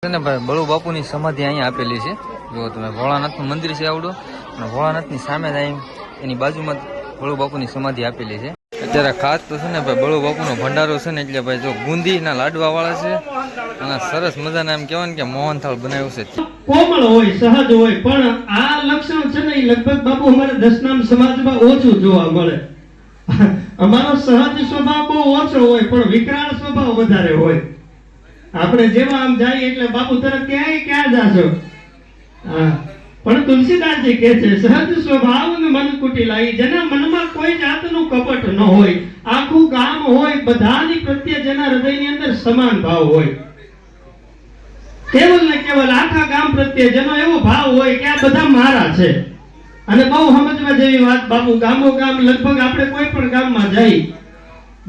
ને ભાઈ બળુ બાપુની સમાધિ અહીંયા આપેલી છે. જો તમે ભોળાનાથનું મંદિર છે આવડું, અને ભોળાનાથની સામે જ એની બાજુમાં બળુ બાપુની સમાધિ આપેલી છે. અત્યારે ખાસ તો છે ને ભાઈ બળુ બાપુનો ભંડારો છે ને, એટલે ભાઈ જો બુંદીના લાડવા વાળા છે, અને સરસ મજાના એમ કહેવાય ને કે મોહનથાળ બનાવ્યું છે. કોમળ હોય, સહજ હોય, પણ આ લક્ષણ છે ને એ લગભગ બાપુ અમારા દશનામ સમાજમાં ઓછું જોવા મળે. અમારો સહજ સ્વભાવ બહુ ઓછો હોય, પણ વિકરાળ સ્વભાવ વધારે હોય. આપણે જેવા આમ જાય એટલે બાપુ તરત ક્યાં જાશો. પણ તુલસીદાસજી કહે છે, સહજ સ્વભાવ ને મન કુટિલાઈ, જેના મનમાં કોઈ જાતનું કપટ ન હોય, આખું ગામ હોય, બધાની પ્રત્યે જેના હૃદયની અંદર સમાન ભાવ હોય, કેવલ ને કેવલ આખા ગામ પ્રત્યે જેનો એવો ભાવ હોય કે આ બધા મારા છે. અને બહુ સમજવા જેવી વાત બાપુ, ગામો ગામ લગભગ આપણે કોઈ પણ ગામમાં જઈ,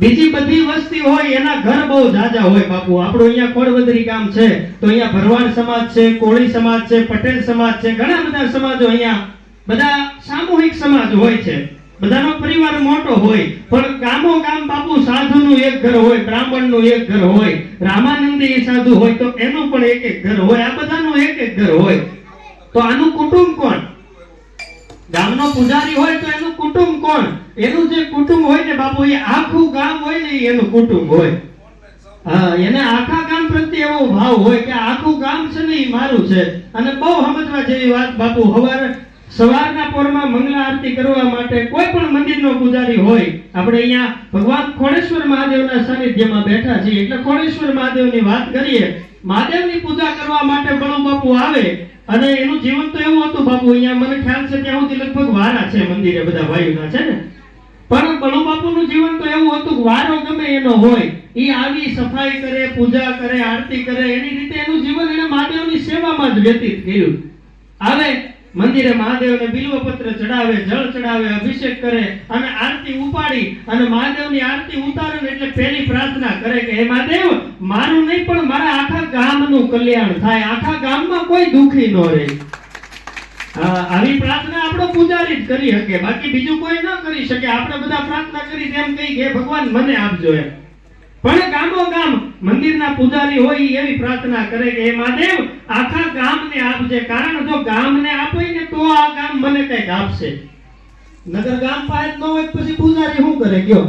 બીજી બધી વસ્તી હોય એના ઘર બહુ જાજા હોય બાપુ. આપણો અહીંયા કોળવદરી ગામ છે તો અહીંયા ભરવાડ સમાજ છે, કોળી સમાજ છે, પટેલ સમાજ છે, ઘણા બધા સમાજો અહીંયા બધા સામૂહિક સમાજ હોય છે, બધાનો પરિવાર મોટો હોય. પણ ગામો ગામ બાપુ સાધુનું એક ઘર હોય, બ્રાહ્મણનું એક ઘર હોય, રામાનંદી સાધુ હોય તો એનું પણ એક એક ઘર હોય, આ બધાનું એક એક ઘર હોય. તો આનું કુટુંબ કોણ? ગામનો પૂજારી હોય તો એનું કુટુંબ કોણ? એનું જે કુટુંબ હોય ને બાપુ, એ આખું ગામ હોય ને એનું કુટુંબ હોય. એને આખા ગામ પ્રત્યે એવો ભાવ હોય કે આખું ગામ છે ને એ મારું છે. અને બહુ સમજવા જેવી વાત બાપુ, સવારના પોરમાં મંગલા આરતી કરવા માટે કોઈ પણ મંદિરનો પૂજારી હોય, આપણે અહીંયા ભગવાન ખોડેશ્વર મહાદેવના સાનિધ્યમાં બેઠા છીએ એટલે ખોડેશ્વર મહાદેવની વાત કરીએ. મહાદેવની પૂજા કરવા માટે બળુ બાપુ આવે, અને એનું જીવન તો એવું હતું બાપુ, અહીંયા મને ખ્યાલ છે ત્યાં સુધી લગભગ વારા છે મંદિરે, બધા ભાઈઓના છે ને, પણ બળુ બાપુનું જીવન તો એવું હતું કે વારો ગમે એનો હોય, એ આવી સફાઈ કરે, પૂજા કરે, આરતી કરે, એની રીતે એનું જીવન એને મહાદેવની સેવામાં જ વ્યતીત કર્યું. આવે મંદિરે મહાદેવને બિલ્વપત્ર ચડાવે, જળ ચડાવે, અભિષેક કરે, અને આરતી ઉપાડી અને મહાદેવની આરતી ઉતારે એટલે પહેલી પ્રાર્થના કરે કે હે મહાદેવ, મારું નહીં પણ મારા આખા ગામનું કલ્યાણ થાય, આખા ગામમાં કોઈ દુખી ન રહે. આવી પ્રાર્થના આપણો પૂજારી જ કરી શકે, બાકી બીજું કોઈ ન કરી શકે. આપણે બધા પ્રાર્થના કરી એમ કહી કે ભગવાન મને આપજો એમ, પણ ગામો ગામ મંદિરના પૂજારી હોય એવી પ્રાર્થના કરે કે હે મહાદેવ, આખા ગામને આપજે, કારણ જો ગામને આપે ને તો આ ગામ મને કંઈક આપશે. નગર ગામ પાસે ન હોય પછી પૂજારી શું કરે કયો?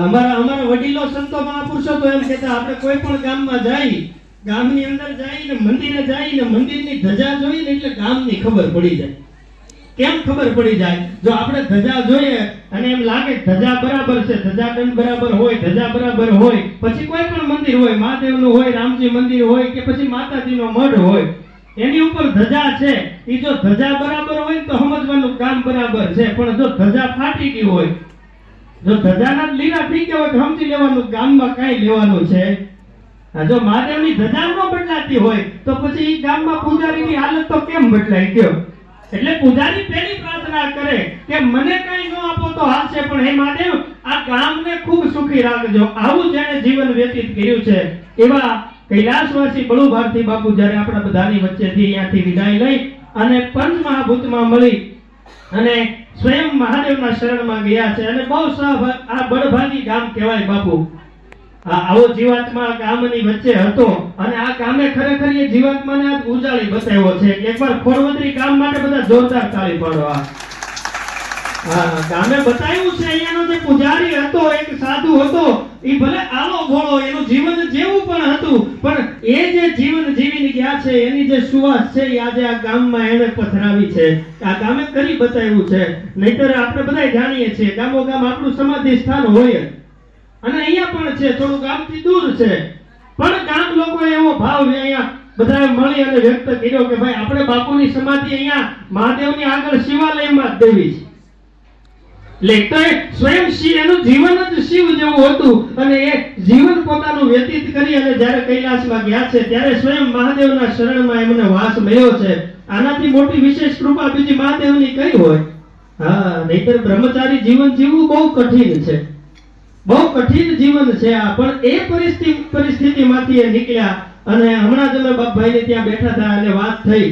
અમારા વડીલો સંતો મહાપુરુષો તો એમ કહેતા, આપણે કોઈ પણ ગામમાં જઈ, ગામની અંદર જઈને મંદિરે જઈને મંદિરની ધજા જોઈને એટલે ગામની ખબર પડી જાય. કેમ ખબર પડી જાય? જો આપણે ધજા જોઈએ અને એમ લાગે ધજા બરાબર છે, ધજા દંડ બરાબર હોય, ધજા બરાબર હોય, પછી કોઈ પણ મંદિર હોય, મહાદેવનું હોય, રામજી મંદિર હોય કે પછી માતાજીનો મઢ હોય, એની ઉપર ધજા છે, એ જો ધજા બરાબર હોય તો સમજવાનું કામ બરાબર છે. પણ જો ધજા ફાટી ગઈ હોય, જો ધજાના લીલા થઈ ગયા હોય તો સમજી લેવાનું ગામમાં કાંઈ લેવાનું છે. જો મહાદેવની ધજા ન બદલાતી હોય તો પછી ગામમાં પૂજારીની હાલત તો કેમ બદલાય કયો? એટલે પૂજારી પહેલી પ્રાર્થના કરે કે મને કઈ ન આપો તો હાલશે, પણ હે મહાદેવ, આ ગામને ખૂબ સુખી રાખજો. આવું જેને જીવન વ્યતીત કર્યું છે એવા કૈલાસવાસી બળુ ભારતી બાપુ જ્યારે આપણા બધાની વચ્ચેથી અહીંયાથી વિદાય લઈ અને પંચમહાભૂતમાં મળી અને સ્વયં મહાદેવના શરણમાં ગયા છે. અને બહુ આ બળભાગી ગામ કહેવાય બાપુ. આવો જીવાત્મા ગામની વચ્ચે હતો, અને આ ગામે ખરેખર એ જીવાત્માને આજ ઉજાળી બતાવ્યો છે. એકવાર ખોરવદરી ગામ માટે બધા જોરદાર તાળી પાડો. ગામે બતાવ્યું છે અહીંયાનો જે પૂજારી હતો, એક સાધુ હતો, એ ભલે આલો ભોળો, એનું જીવન જેવું પણ હતું, પણ એ જે જીવન જીવીને ગયા છે એની જે સુવાસ છે એ આજે આ ગામમાં એને પથરાવી છે, આ ગામે કરી બતાવ્યું છે. નહીતર આપણે બધા જાણીએ છીએ ગામો ગામ આપણું સમાધિ સ્થાન હોય, અને અહીંયા પણ છે, થોડું ગામથી દૂર છે, પણ ગામ લોકો એવો ભાવ અહીંયા બધાએ મળી અને વ્યક્ત કર્યો કે ભાઈ આપણે બાપુની સમાધિ અહીંયા મહાદેવની આગળ શિવાલયમાં જ દેવી છે. એટલે સ્વયં શિવ, એનું જીવન જ શિવ જેવું હતું, અને એ જીવન પોતાનું વ્યતીત કરી અને જ્યારે કૈલાસમાં ગયા છે ત્યારે સ્વયં મહાદેવના શરણમાં એમને વાસ મળ્યો છે. આનાથી મોટી વિશેષ કૃપા બીજી મહાદેવની કઈ હોય? નહીતર બ્રહ્મચારી જીવન જીવવું બહુ કઠિન છે, બહુ કઠિન જીવન છે આ. પણ એ પરિસ્થિતિમાંથી એ નીકળ્યા. અને હમણાં જ અમે બાપભાઈને ત્યાં બેઠા હતા અને વાત થઈ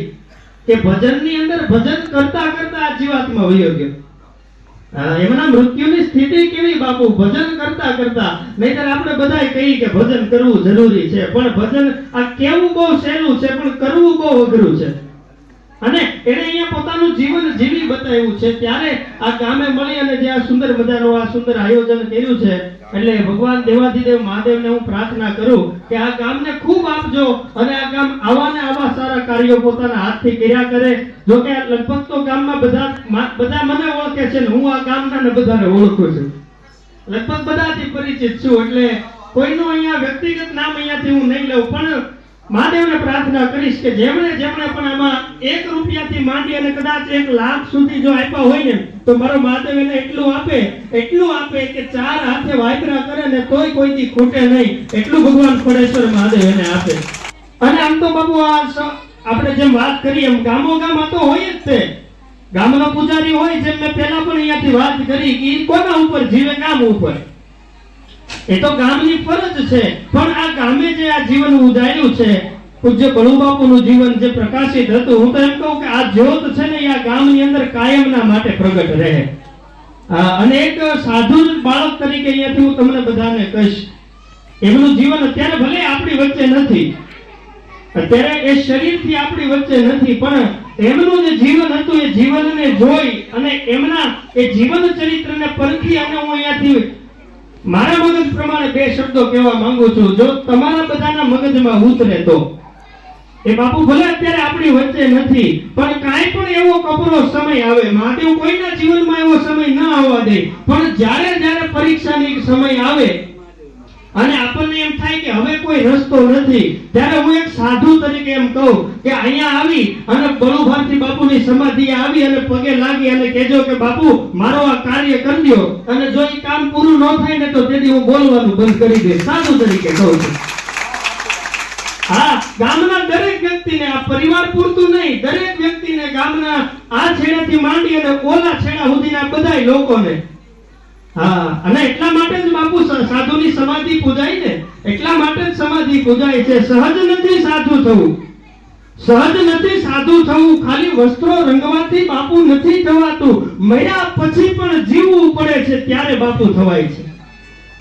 કે ભજનની અંદર ભજન કરતા કરતા આ જીવાત્મા વયો ગયો. એમના મૃત્યુની સ્થિતિ કેવી બાપુ? ભજન કરતા કરતા. નહીતર આપણે બધાય કહીએ કે ભજન કરવું જરૂરી છે, પણ ભજન આ કેવું બહુ સહેલું છે, પણ કરવું બહુ અઘરું છે. અને એને અહીંયા પોતાનું જીવન જીવી બતાવ્યું છે. ત્યારે આ ગામે મળી અને જે આ સુંદર મજાનું આ સુંદર આયોજન કર્યું છે, એટલે ભગવાન દેવાધિદેવ મહાદેવને હું પ્રાર્થના કરું કે આ ગામને ખૂબ આપજો અને આ ગામ આવા ને આવા સારા કાર્યો પોતાના હાથથી કર્યા કરે. જો કે લગભગ તો ગામમાં બધા મને ઓળખે છે ને હું આ ગામના ને બધાને ઓળખું છું. લગભગ બધાથી પરિચિત છું, એટલે કોઈનું અહીંયા વ્યક્તિગત નામ અહીંયાથી હું નહીં લઉં, પણ મહાદેવને પ્રાર્થના કરીશ કે જેમણે પણ આમાં 1 રૂપિયાથી માંડી અને કદાચ 1 લાખ સુધી જો આપ્યા હોય ને, તો મારો મહાદેવ એને એટલું આપે કે 4 હાથે વાયકરા કરે ને તોય કોઈથી ખૂટે નહીં, એટલું ભગવાન ફળેશ્વર મહાદેવ એને આપે. અને આમ તો બાબુ આપણે જેમ વાત કરી એમ ગામો ગામ આ તો હોય જ છે. ગામનો પૂજારી હોય, જેમ મેં પહેલા પણ અહીંયાથી વાત કરી કે ઈ કોના ઉપર જીવે? ગામ ઉપર. એ તો ગામની ફરજ છે, પણ આ ગામે જે આ જીવન ઉજાડ્યું છે, પૂજ્ય બળુબાપુનું જીવન જે પ્રકાશિત હતું, હું તો એમ કહું કે આ જ્યોત છે ને આ ગામની અંદર કાયમના માટે પ્રગટ રહે. અને એક સાધુ બાળક તરીકે અહીંયાથી હું તમને બધાને કહીશ, એમનું જીવન અત્યારે ભલે આપણી વચ્ચે નથી, અત્યારે એ શરીરથી આપણી વચ્ચે નથી, પણ એમનું જે જીવન હતું એ જીવનને જોઈ અને એમના એ જીવન ચરિત્રને પરખી અને હું અહીંયાથી મારા મગજ પ્રમાણે 2 શબ્દો કહેવા માંગુ છું. જો તમારા બધાના મગજમાં ઉતરે તો એ બાપુ ભલે અત્યારે આપણી વચ્ચે નથી, પણ કાંઈ પણ એવો કપરો સમય આવે, મહાદેવ કોઈના જીવનમાં એવો સમય ન આવવા દે, પણ જ્યારે પરીક્ષાની સમય આવે અને આપણને એમ થાય કે હવે કોઈ રસ્તો નથી, ત્યારે હું એક સાધુ તરીકે એમ કહું કે અહીંયા આવી અને બળુભારતી બાપુની સમાધિએ આવી અને પગે લાગી અને કહેજો કે બાપુ મારો આ કાર્ય કરી દો, અને જો એ કામ પૂરું ન થાય ને તો તેથી હું બોલવાનું બંધ કરી દઈશ. સાધુ તરીકે કહું છું. હા, ગામના દરેક વ્યક્તિને, આ પરિવાર પૂરતું નહીં, દરેક વ્યક્તિને ગામના આ છેડાથી માંડી અને ઓલા છેડા સુધીના બધાય લોકોને. હા, અને એટલા માટે જ બાપુ સાધુની સમાધિ પૂજાય ને, એટલા માટે જ સમાધિ પૂજાય છે. સહજ નથી સાધુ થવું, સહજ નથી સાધુ થવું. ખાલી વસ્ત્રો રંગવાથી બાપુ નથી થવાતું, મર્યા પછી પણ જીવવું પડે છે ત્યારે બાપુ થવાય છે.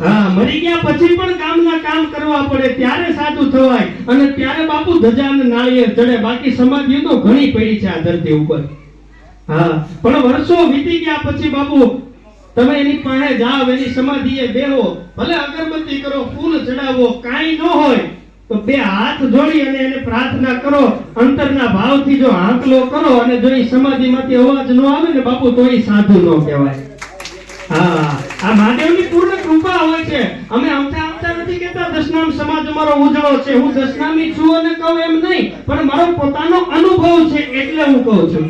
હા, મરી ગયા પછી પણ ગામના કામ કરવા પડે ત્યારે સાધુ થવાય, અને ત્યારે બાપુ ધજા અને નાળિયેર ચડે. બાકી સમાધિઓ તો ઘણી પડી છે આ ધરતી ઉપર. હા, પણ વર્ષો વીતી ગયા પછી બાપુ તમે એની પાસે જાઓ, એની સમાધિએ બેહો, ભલે અગરબત્તી કરો, ફૂલ ચડાવો, કાંઈ ન હોય તો 2 હાથ જોડી અને એને પ્રાર્થના કરો, અંતરના ભાવથી જો આંકલો કરો અને જો એ સમાધિમાંથી અવાજ ન આવે ને બાપુ તો એ સાધુ ન કહેવાય. હા, આ મહાદેવની પૂર્ણ કૃપા હોય છે. અમે આવતા નથી કહેતા દશનામ સમાજ અમારો ઉજળો છે, હું દશનામી છું અને કહું એમ નહીં, પણ મારો પોતાનો અનુભવ છે એટલે હું કહું છું.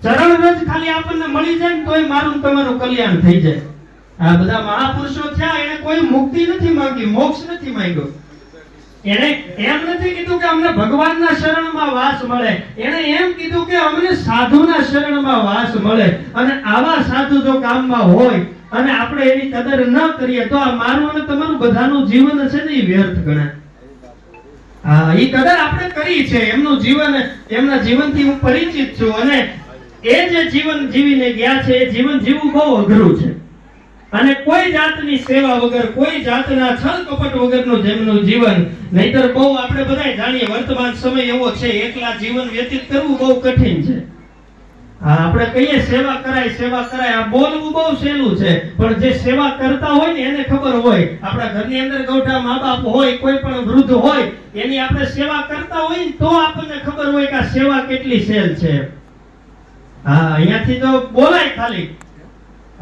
ચરણ રજ ખાલી આપણને મળી જાય ને તોય મારું તમારું કલ્યાણ થઈ જાય. આ બધા મહાપુરુષો થયા, એને કોઈ મુક્તિ નથી માંગી, મોક્ષ નથી માંગ્યો. એને એમ નથી કીધું કે અમને ભગવાનના શરણમાં વાસ મળે, એને એમ કીધું કે અમને સાધુના શરણમાં વાસ મળે. અને આવા સાધુ જો ગામમાં હોય અને આપણે એની કદર ન કરીએ તો આ મારું અને તમારું બધાનું જીવન છે ને એ વ્યર્થ ગણાય. હા, એ કદર આપણે કરી છે, એમનું જીવન, એમના જીવનથી હું પરિચિત છું, અને એ જે જીવન જીવીને ગયા છે એ જીવન જીવવું બહુ અઘરું છે. અને કોઈ જાતની સેવા વગર, કોઈ જાતના છળ કપટ વગરનું જેમનું જીવન, નહીતર બહુ આપણે બધાય જાણીએ વર્તમાન સમય એવો છે, એકલા જીવન વ્યતીત કરવું બહુ કઠિન છે. હા, આપણે કહીએ સેવા કરાય, આ બોલવું બહુ સહેલું છે, પણ જે સેવા કરતા હોય ને એને ખબર હોય. આપણા ઘરની અંદર ગૌઠા મા બાપ હોય, કોઈ પણ વૃદ્ધ હોય, એની આપણે સેવા કરતા હોય ને તો આપણને ખબર હોય કે આ સેવા કેટલી સહેલ છે. હા, અહીંયાથી તો બોલાય ખાલી,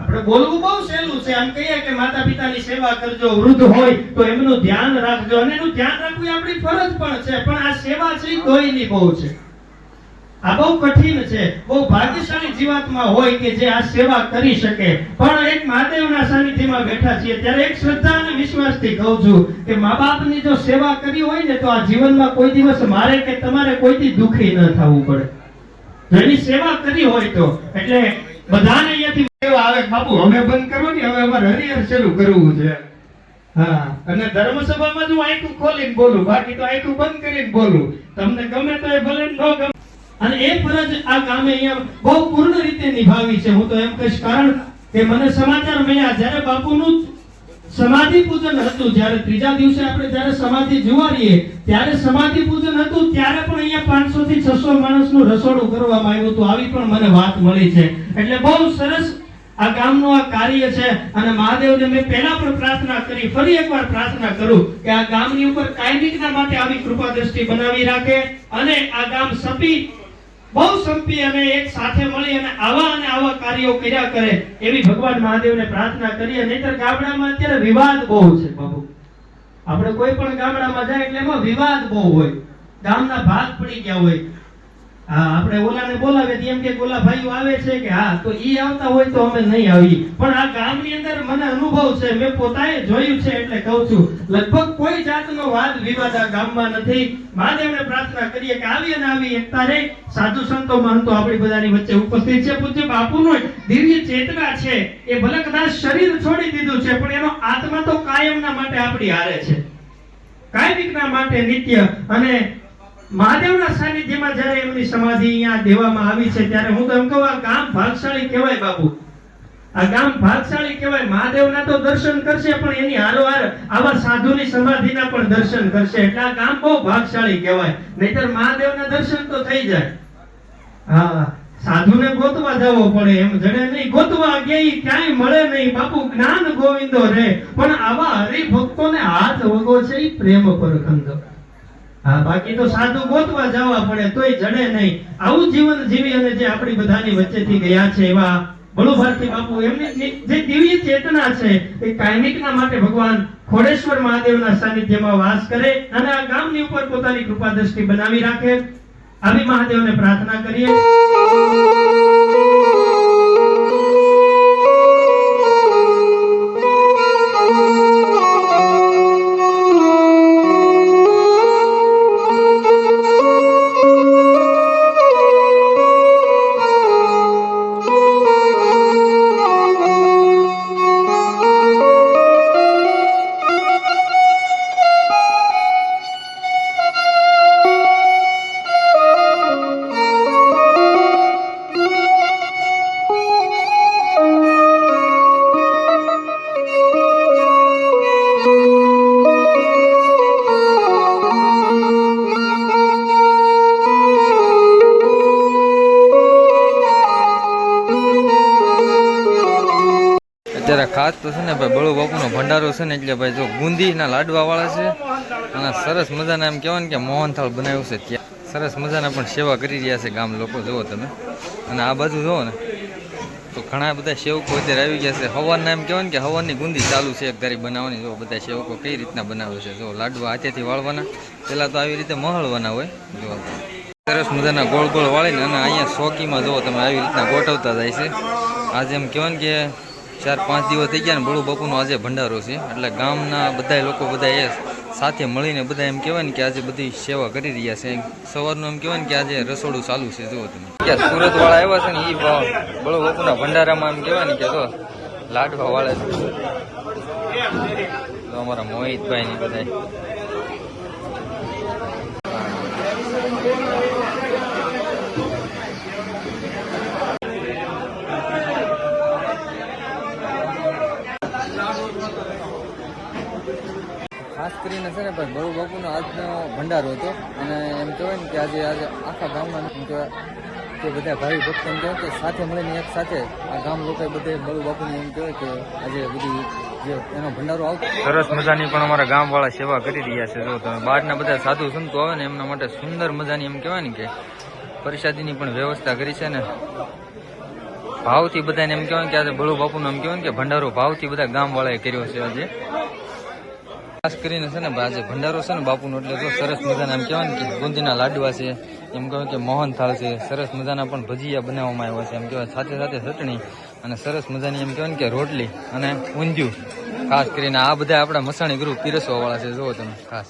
આપણે બોલવું બહુ સહેલું છે. આમ કહીએ કે માતા પિતાની સેવા કરજો, વૃદ્ધ હોય તો એમનું ધ્યાન રાખજો, અને એનું ધ્યાન રાખવું આપણી ફરજ પણ છે, પણ આ સેવા છે કોઈની બહુ છે. આ બહુ કઠિન છે. બહુ ભાગ્યશાળી જીવાત્મા હોય કે જે આ સેવા કરી શકે. પણ એક મહાદેવના સાનિધ્યમાં બેઠા છીએ ત્યારે એક શ્રદ્ધા અને વિશ્વાસથી કહું છું કે મા બાપની જો સેવા કરી હોય ને તો આ જીવનમાં કોઈ દિવસ મારે કે તમારે કોઈથી દુખી ન થવું પડે. જો એની સેવા કરી હોય તો. એટલે બધાને અહીંયાથી સેવા આવે, બાપુ હવે બંધ કરો ને, હવે અમારે હરિહર શરૂ કરવું છે. હા, અને ધર્મસભામાં જો આંખું ખોલીને બોલું, બાકી તો આંખું બંધ કરીને બોલું. તમને ગમે તો એ ભલે ન ગમે. અને એ ફરજ આ ગામે અહીંયા બહુ પૂર્ણ રીતે નિભાવી છે. હું તો એમ કહીશ, કારણ કે મને સમાચાર મળ્યા જ્યારે બાપુનું સમાધિ પૂજન હતું, જ્યારે ત્રીજા દિવસે આપણે જ્યારે સમાધિ જુવારીએ ત્યારે સમાધિ પૂજન હતું, ત્યારે પણ અહીંયા 500 થી 600 માણસનું રસોડું કરવામાં આવ્યું હતું. આવી પણ મને વાત મળી છે. એટલે બહુ સરસ આ ગામનું આ કાર્ય છે. અને મહાદેવને મેં પહેલા પણ પ્રાર્થના કરી, ફરી એકવાર પ્રાર્થના કરું કે આ ગામની ઉપર કાયમિકના માટે આવી કૃપા દ્રષ્ટિ બનાવી રાખે અને આ ગામ બહુ સંપી અને એક સાથે મળી અને આવા કાર્યો કર્યા કરે એવી ભગવાન મહાદેવને પ્રાર્થના કરીએ. નહીતર ગામડામાં અત્યારે વિવાદ બહુ છે બાબુ. આપણે કોઈ પણ ગામડામાં જાય એટલે એમાં વિવાદ બહુ હોય, ગામના ભાગ પડી ગયા હોય. હા, આપણે ઓલાને બોલાવે એમ કે ઓલા ભાઈઓ આવે છે કે હા, તો ઈ આવતા હોય તો અમે નહીં આવી. પણ આ ગામની અંદર મને અનુભવ છે, મેં પોતાએ જોયું છે એટલે કહું છું, લગભગ કોઈ જાતનો વાદ વિવાદ આ ગામમાં નથી. મહાદેવને પ્રાર્થના કરીએ કે આવી અને આવી એકતા રહે. સાધુ સંતો મહંતો આપણી બધાની વચ્ચે ઉપસ્થિત છે. પૂજ્ય બાપુનો દિવ્ય ચેતના છે, એ ભલે કદાચ શરીર છોડી દીધું છે પણ એનો આત્મા તો કાયમના માટે આપણી હારે છે, કાયમિકના માટે નિત્ય. અને મહાદેવના સાનિધ્યમાં જ્યારે એમની સમાધિ અહીંયા દેવામાં આવી છે ત્યારે હું તો એમ કહું આ ગામ ભાગશાળી કહેવાય બાપુ. આ ગામ ભાગશાળી કહેવાય. મહાદેવના તો દર્શન કરશે પણ એની હારોહાર આવા સાધુની સમાધિના પણ દર્શન કરશે. એટલે આ ગામ બહુ ભાગશાળી કહેવાય. નહીતર મહાદેવના દર્શન તો થઈ જાય. હા, સાધુને ગોતવા જવો પડે, એમ જડે નહીં. ગોતવા ગયા ક્યાંય મળે નહીં બાપુ. જ્ઞાન ગોવિંદો રે, પણ આવા હરિભક્તોને હાથ વગો છે ઈ પ્રેમ પર ખંડો. હા, બાકી તો સાધુ ગોતવા જવા પડે તોય જડે નહીં. આવું જીવન જીવી અને જે આપણી બધાની વચ્ચેથી ગયા છે એવા બળુભારતી બાપુ, એમની જે દિવ્ય ચેતના છે એ કાયમિકના માટે ભગવાન ખોડેશ્વર મહાદેવના સાનિધ્યમાં વાસ કરે અને આ ગામની ઉપર પોતાની કૃપા દ્રષ્ટિ બનાવી રાખે. આવી મહાદેવને પ્રાર્થના કરીએ. અત્યારે ખાસ તો છે ને ભાઈ બળુ બાપુનો ભંડારો છે ને એટલે ભાઈ જો બુંદીના લાડવા વાળા છે અને સરસ મજાના એમ કહેવાય ને કે મોહનથાળ બનાવ્યું છે. ત્યાં સરસ મજાના પણ સેવા કરી રહ્યા છે ગામ લોકો. જુઓ તમે, અને આ બાજુ જુઓ ને તો ઘણા બધા સેવકો અત્યારે આવી ગયા છે. હવારના એમ કહેવાય ને કે હવાની ગુંદી ચાલુ છે એક ધારી બનાવવાની. જો બધા સેવકો કઈ રીતના બનાવે છે. જો લાડવા હાથેથી વાળવાના, પહેલાં તો આવી રીતે મહળવાના હોય. જો સરસ મજાના ગોળ ગોળ વાળીને અને અહીંયા ચોકીમાં જુઓ તમે આવી રીતના ગોઠવતા જાય છે. આજે એમ કહેવાય ને કે 4-5 દિવસ થઈ ગયા ને બળુ બાપુનો આજે ભંડારો છે. એટલે ગામના બધા લોકો બધા એ સાથે મળીને બધા એમ કહેવાય ને કે આજે બધી સેવા કરી રહ્યા છે. સવારનું એમ કહેવાય ને કે આજે રસોડું ચાલુ છે. જુઓ તમે, સુરત વાળા આવ્યા છે ને એ બળુ બાપુના ભંડારામાં એમ કહેવાય ને કે જો લાડવા વાળા છે. તો અમારા મોહિતભાઈ ની બધા ખાસ કરીને છે ને ભાઈ બળુ બાપુનો આજનો ભંડારો હતો. અને એમ કહેવાય ને કે આજે આખા ગામમાં એમ કહેવાય કે બધા ભાઈ ભક્તો એમ કહેવાય કે સાથે મળીને એક સાથે આ ગામ લોકોએ બધે બળુ બાપુને એમ કહેવાય કે આજે બધી જે એનો ભંડારો આવતો સરસ મજાની પણ અમારા ગામવાળા સેવા કરી રહ્યા છે. જો તમે બહારના બધા સાધુ સંતો આવે ને એમના માટે સુંદર મજાની એમ કહેવાય ને કે પ્રસાદીની પણ વ્યવસ્થા કરી છે. ને ભાવથી બધાને એમ કહેવાય કે આજે બળુ બાપુનો એમ કહેવાય કે ભંડારો ભાવથી બધા ગામવાળાએ કર્યો છે. આજે ખાસ કરીને છે ને આજે ભંડારો છે ને બાપુનો એટલે જો સરસ મજાના એમ કહેવાય ને કે બુંદીના લાડવા છે, એમ કહેવાય કે મોહનથાળ છે, સરસ મજાના પણ ભજીયા બનાવવામાં આવ્યા છે. એમ કહેવાય સાથે સાથે ચટણી અને સરસ મજાની એમ કહેવાય ને કે રોટલી અને ઊંધિયું. ખાસ કરીને આ બધા આપણા મસાણી ગ્રુપ પીરસવા વાળા છે. જુઓ તમે ખાસ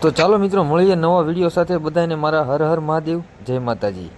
તો ચાલો મિત્રો મળીએ નવા વિડીયો સાથે. બધાને મારા હર હર મહાદેવ, જય માતાજી.